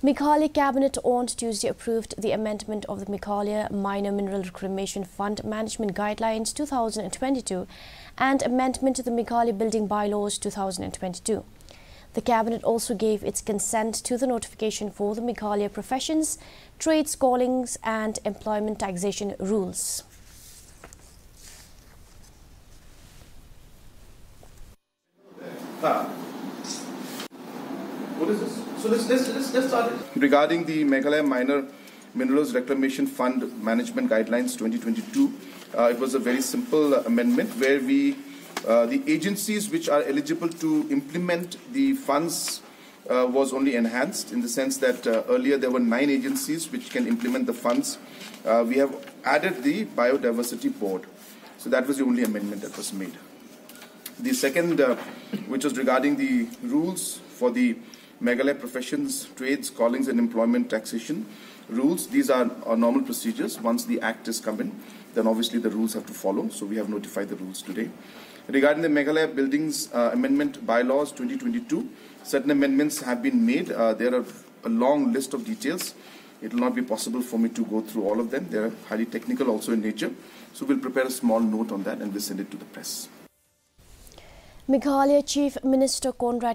Meghalaya Cabinet on Tuesday approved the amendment of the Meghalaya Minor Mineral Reclamation Fund Management Guidelines 2022 and amendment to the Meghalaya Building Bylaws 2022. The Cabinet also gave its consent to the notification for the Meghalaya Professions, Trades, Callings and Employment Taxation Rules. What is this? So let's start it. Regarding the Meghalaya Minor Minerals Reclamation Fund Management Guidelines 2022, it was a very simple amendment where the agencies which are eligible to implement the funds was only enhanced in the sense that earlier there were 9 agencies which can implement the funds. We have added the Biodiversity Board. So that was the only amendment that was made. The second, which was regarding the rules for the Meghalaya Professions, Trades, Callings and Employment Taxation rules. These are normal procedures. Once the Act is come in, then obviously the rules have to follow. So we have notified the rules today. Regarding the Meghalaya Buildings Amendment Bylaws 2022, certain amendments have been made. There are a long list of details. It will not be possible for me to go through all of them. They are highly technical also in nature. So we'll prepare a small note on that and we'll send it to the press. Meghalaya Chief Minister Conrad